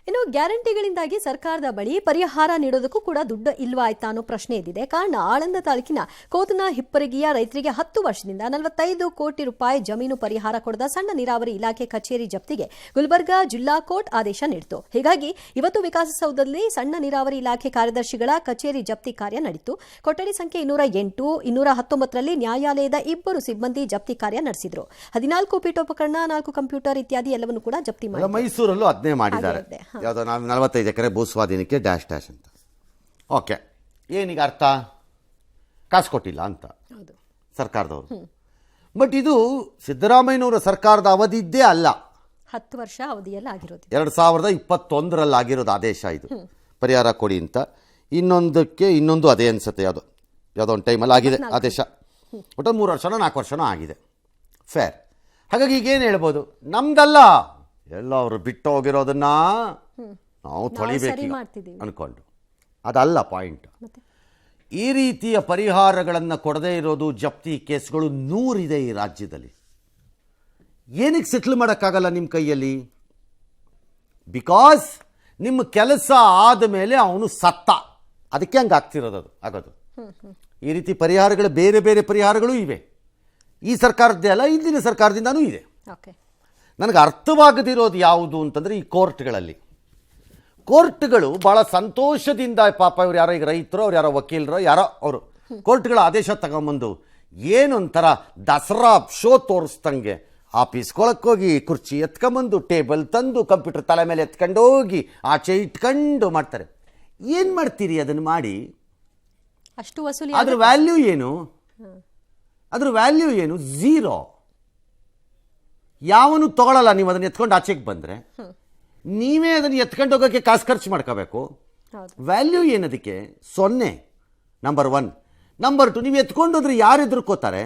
ಇನ್ನು ಗ್ಯಾರಂಟಿಗಳಿಂದಾಗಿ ಸರ್ಕಾರದ ಬಳಿ ಪರಿಹಾರ ನೀಡೋದಕ್ಕೂ ಕೂಡ ದುಡ್ಡು ಇಲ್ವಾ ಆಯ್ತಾ ಅನ್ನೋ ಪ್ರಶ್ನೆ ಇದ್ದಿದೆ. ಕಾರಣ ಆಳಂದ ತಾಲೂಕಿನ ಕೋತನ ಹಿಪ್ಪರಗಿಯ ರೈತರಿಗೆ 10 ವರ್ಷದಿಂದ 45 ಕೋಟಿ ರೂಪಾಯಿ ಜಮೀನು ಪರಿಹಾರ ಕೊಡದ ಸಣ್ಣ ನೀರಾವರಿ ಇಲಾಖೆ ಕಚೇರಿ ಜಪ್ತಿಗೆ ಗುಲ್ಬರ್ಗಾ ಜಿಲ್ಲಾ ಕೋರ್ಟ್ ಆದೇಶ ನೀಡಿತು. ಹೀಗಾಗಿ ಇವತ್ತು ವಿಕಾಸಸೌಧದಲ್ಲಿ ಸಣ್ಣ ನೀರಾವರಿ ಇಲಾಖೆ ಕಾರ್ಯದರ್ಶಿಗಳ ಕಚೇರಿ ಜಪ್ತಿ ಕಾರ್ಯ ನಡೆಯಿತು. ಕೊಠಡಿ ಸಂಖ್ಯೆ 208, 219ರಲ್ಲಿ ನ್ಯಾಯಾಲಯದ 2 ಸಿಬ್ಬಂದಿ ಜಪ್ತಿ ಕಾರ್ಯ ನಡೆಸಿದ್ರು. 14 ಪೀಠೋಪಕರಣ, 4 ಕಂಪ್ಯೂಟರ್ ಇತ್ಯಾದಿ ಎಲ್ಲವನ್ನು ಕೂಡ ಜಪ್ತಿ ಮಾಡಿದ್ದಾರೆ. ಮೈಸೂರಲ್ಲೂ ಅದನ್ನೇ ಮಾಡಿದ್ದಾರೆ. ಯಾವುದೋ 45 ಎಕರೆ ಭೂಸ್ವಾಧೀನಕ್ಕೆ ಡ್ಯಾಶ್ ಡ್ಯಾಶ್ ಅಂತ. ಓಕೆ, ಏನೀಗ ಅರ್ಥ? ಕಾಸು ಕೊಟ್ಟಿಲ್ಲ ಅಂತ ಸರ್ಕಾರದವರು. ಬಟ್ ಇದು ಸಿದ್ದರಾಮಯ್ಯನವರ ಸರ್ಕಾರದ ಅವಧಿದ್ದೇ ಅಲ್ಲ, 10 ವರ್ಷ ಅವಧಿಯಲ್ಲಿ ಆಗಿರೋದು. 2021ರಲ್ಲಿ ಆಗಿರೋದು ಆದೇಶ. ಇದು ಪರಿಹಾರ ಕೊಡಿ ಅಂತ. ಇನ್ನೊಂದು ಅದೇ ಅನ್ಸುತ್ತೆ, ಯಾವುದೋ ಒಂದು ಟೈಮಲ್ಲಿ ಆಗಿದೆ ಆದೇಶ. ಒಟ್ಟು 3 ವರ್ಷನೋ 4 ವರ್ಷನೋ ಆಗಿದೆ. ಫೇರ್. ಹಾಗಾಗಿ ಈಗೇನು ಹೇಳ್ಬೋದು? ನಮ್ದಲ್ಲ, ಎಲ್ಲ ಅವರು ಬಿಟ್ಟು ಹೋಗಿರೋದನ್ನ ನಾವು ತೊಳಿಬೇಕು ಅನ್ಕೊಂಡು. ಅದಲ್ಲ ಪಾಯಿಂಟ್. ಈ ರೀತಿಯ ಪರಿಹಾರಗಳನ್ನು ಕೊಡದೇ ಇರೋದು, ಜಪ್ತಿ ಕೇಸ್ಗಳು 100 ಇದೆ ಈ ರಾಜ್ಯದಲ್ಲಿ. ಏನಕ್ಕೆ ಸೆಟ್ಲ್ ಮಾಡೋಕ್ಕಾಗಲ್ಲ ನಿಮ್ಮ ಕೈಯಲ್ಲಿ? ಬಿಕಾಸ್ ನಿಮ್ಮ ಕೆಲಸ ಆದ ಮೇಲೆ ಅವನು ಸತ್ತ, ಅದಕ್ಕೆ ಹಂಗೆ ಆಗ್ತಿರೋದು ಆಗೋದು. ಈ ರೀತಿ ಪರಿಹಾರಗಳು, ಬೇರೆ ಬೇರೆ ಪರಿಹಾರಗಳು ಇವೆ. ಈ ಸರ್ಕಾರದ್ದೇ ಅಲ್ಲ, ಹಿಂದಿನ ಸರ್ಕಾರದಿಂದನೂ ಇದೆ. ನನಗೆ ಅರ್ಥವಾಗದಿರೋದು ಯಾವುದು ಅಂತಂದರೆ, ಈ ಕೋರ್ಟ್ಗಳು ಭಾಳ ಸಂತೋಷದಿಂದ, ಪಾಪ ಇವ್ರು ಯಾರೋ ಈಗ ರೈತರು, ಅವ್ರು ಯಾರೋ ವಕೀಲರು, ಯಾರೋ ಅವರು ಕೋರ್ಟ್ಗಳ ಆದೇಶ ತಗೊಂಬಂದು ಏನೊಂಥರ ದಸರಾ ಶೋ ತೋರಿಸ್ದಂಗೆ ಆಫೀಸ್ಗೊಳಕ್ಕೋಗಿ ಕುರ್ಚಿ ಎತ್ಕೊಂಬಂದು, ಟೇಬಲ್ ತಂದು, ಕಂಪ್ಯೂಟರ್ ತಲೆ ಮೇಲೆ ಎತ್ಕೊಂಡು ಹೋಗಿ ಆಚೆ ಇಟ್ಕೊಂಡು ಮಾಡ್ತಾರೆ. ಏನು ಮಾಡ್ತೀರಿ ಅದನ್ನು ಮಾಡಿ? ಅಷ್ಟು ವಸೂಲಿ. ಅದ್ರ ವ್ಯಾಲ್ಯೂ ಏನು? ಝೀರೋ. ಯಾವನು ತಗೊಳ್ಳಲ್ಲ. ನೀವು ಅದನ್ನು ಎತ್ಕೊಂಡು ಆಚೆಗೆ ಬಂದರೆ ನೀವೇ ಅದನ್ನು ಎತ್ಕೊಂಡು ಹೋಗೋಕ್ಕೆ ಕಾಸು ಖರ್ಚು ಮಾಡ್ಕೋಬೇಕು. ವ್ಯಾಲ್ಯೂ ಏನದಕ್ಕೆ? 0. ನಂಬರ್ 1. ನಂಬರ್ 2, ನೀವು ಎತ್ಕೊಂಡು ಹೋದ್ರೆ ಯಾರು ಎದುರ್ಕೋತಾರೆ?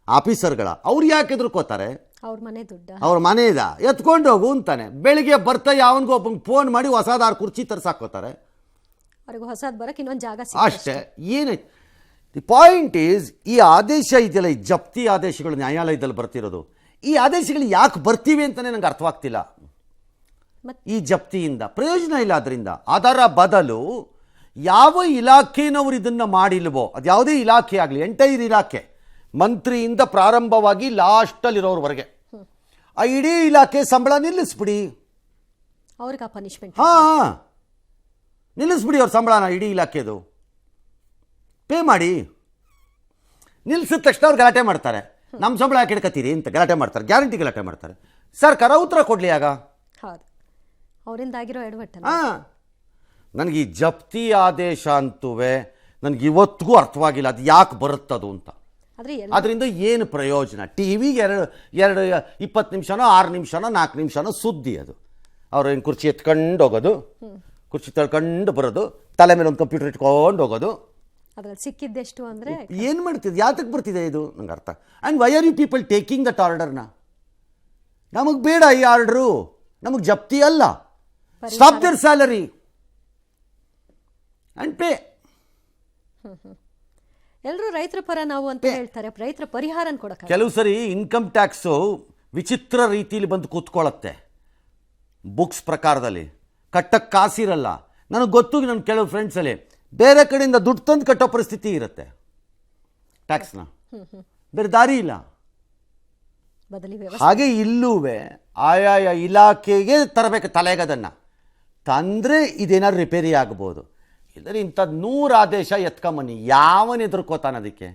ಆಫೀಸರ್ಗಳ. ಅವ್ರು ಯಾಕೆ ಎದುರ್ಕೋತಾರೆ? ಅವ್ರ ಮನೆದ ಎತ್ಕೊಂಡು ಹೋಗು ಅಂತಾನೆ. ಬೆಳಿಗ್ಗೆ ಬರ್ತಾ ಯಾವನಿಗೂ ಒಬ್ಬಂಗೆ ಫೋನ್ ಮಾಡಿ ಹೊಸದಾರು ಕುರ್ಚಿ ತರ್ಸಾಕೋತಾರೆ ಅಷ್ಟೇ. ಏನೈತೆ? ದಿ ಪಾಯಿಂಟ್ ಈಸ್, ಈ ಆದೇಶ ಇದೆಯಲ್ಲ, ಈ ಜಪ್ತಿ ಆದೇಶಗಳು ನ್ಯಾಯಾಲಯದಲ್ಲಿ ಬರ್ತಿರೋದು, ಈ ಆದೇಶಗಳು ಯಾಕೆ ಬರ್ತೀವಿ ಅಂತಲೇ ನಂಗೆ ಅರ್ಥವಾಗ್ತಿಲ್ಲ. ಈ ಜಪ್ತಿಯಿಂದ ಪ್ರಯೋಜನ ಇಲ್ಲ. ಅದರಿಂದ ಅದರ ಬದಲು ಯಾವ ಇಲಾಖೆನವರು ಇದನ್ನು ಮಾಡಿಲ್ವೋ, ಅದು ಯಾವುದೇ ಇಲಾಖೆ ಆಗಲಿ, ಎಂಟೈರ್ ಇಲಾಖೆ, ಮಂತ್ರಿಯಿಂದ ಪ್ರಾರಂಭವಾಗಿ ಲಾಸ್ಟಲ್ಲಿರೋರ್ವರೆಗೆ ಆ ಇಡೀ ಇಲಾಖೆ ಸಂಬಳ ನಿಲ್ಲಿಸ್ಬಿಡಿ. ನಿಲ್ಲಿಸ್ಬಿಡಿ ಅವ್ರ ಸಂಬಳನ, ಇಡೀ ಇಲಾಖೆದು ಪೇ ಮಾಡಿ. ನಿಲ್ಲಿಸಿದ ತಕ್ಷಣ ಅವ್ರು ಗಲಾಟೆ ಮಾಡ್ತಾರೆ. ನಮ್ಮ ಸಂಬಳ ಯಾಕೆ ಹಿಡ್ಕತ್ತೀರಿ ಅಂತ ಗಲಾಟೆ ಮಾಡ್ತಾರೆ, ಗ್ಯಾರಂಟಿ ಗಲಾಟೆ ಮಾಡ್ತಾರೆ. ಸರ್ಕಾರ ಉತ್ತರ ಕೊಡಲಿ ಆಗ. ನನಗೆ ಈ ಜಪ್ತಿ ಆದೇಶ ಅಂತೂ ನನಗೆ ಇವತ್ತಿಗೂ ಅರ್ಥವಾಗಿಲ್ಲ, ಅದು ಯಾಕೆ ಬರುತ್ತದು ಅಂತ. ಅದರಿಂದ ಏನು ಪ್ರಯೋಜನ? ಟಿವಿಗೆ 20 ನಿಮಿಷನೋ 6 ನಿಮಿಷನೋ 4 ನಿಮಿಷನೋ ಸುದ್ದಿ. ಅದು ಅವ್ರು ಏನು ಕುರ್ಚಿ ಎತ್ಕೊಂಡು ಹೋಗೋದು, ಕುರ್ಚಿ ತಳ್ಕೊಂಡು ಬರೋದು, ತಲೆ ಮೇಲೆ ಒಂದು ಕಂಪ್ಯೂಟರ್ ಇಟ್ಕೊಂಡು ಹೋಗೋದು. ಸಿಕ್ಕಿದ್ದೆಷ್ಟು ಅಂದರೆ ಏನು ಮಾಡ್ತಿದ್ದು? ಯಾತಕ್ಕೆ ಬರ್ತಿದೆ ಇದು ನಂಗೆ ಅರ್ಥ. And why are you people taking that ಆರ್ಡರ್ನ? ನಮಗೆ ಬೇಡ ಈ ಆರ್ಡ್ರು, ನಮಗೆ ಜಪ್ತಿ ಅಲ್ಲ. Stop their salary and pay. ಎಲ್ಲರೂ ರೈತರ ಪರ ನಾವು ಅಂತ ಹೇಳ್ತಾರೆ, ರೈತರ ಪರಿಹಾರ ಕೊಡಕ್ಕೆ. ಕೆಲವು ಸರಿ ಇನ್ಕಮ್ ಟ್ಯಾಕ್ಸು ವಿಚಿತ್ರ ರೀತಿಯಲ್ಲಿ ಬಂದು ಕೂತ್ಕೊಳ್ಳುತ್ತೆ. ಬುಕ್ಸ್ ಪ್ರಕಾರದಲ್ಲಿ ಕಟ್ಟಕ್ಕೆ ಕಾಸಿರಲ್ಲ. ನನಗೆ ಗೊತ್ತು, ನನ್ನ ಕೆಲವು ಫ್ರೆಂಡ್ಸಲ್ಲಿ ಬೇರೆ ಕಡೆಯಿಂದ ದುಡ್ಡು ತಂದು ಕಟ್ಟೋ ಪರಿಸ್ಥಿತಿ ಇರುತ್ತೆ ಟ್ಯಾಕ್ಸ್ನ. ಬೇರೆ ದಾರಿ ಇಲ್ಲ. ಹಾಗೆ ಇಲ್ಲೂ ಆಯಾಯ ಇಲಾಖೆಗೆ ತರಬೇಕು ತಲೆಗದನ್ನು. ತಂದರೆ ಇದೇನಾದ್ರು ರಿಪೇರಿ ಆಗ್ಬೋದು. ಇಲ್ಲದ್ರೆ ಇಂಥದ್ದು 100 ಆದೇಶ ಎತ್ಕೊಂಬನ್ನಿ, ಯಾವನು ಎದುರ್ಕೋತಾನೆ ಅದಕ್ಕೆ?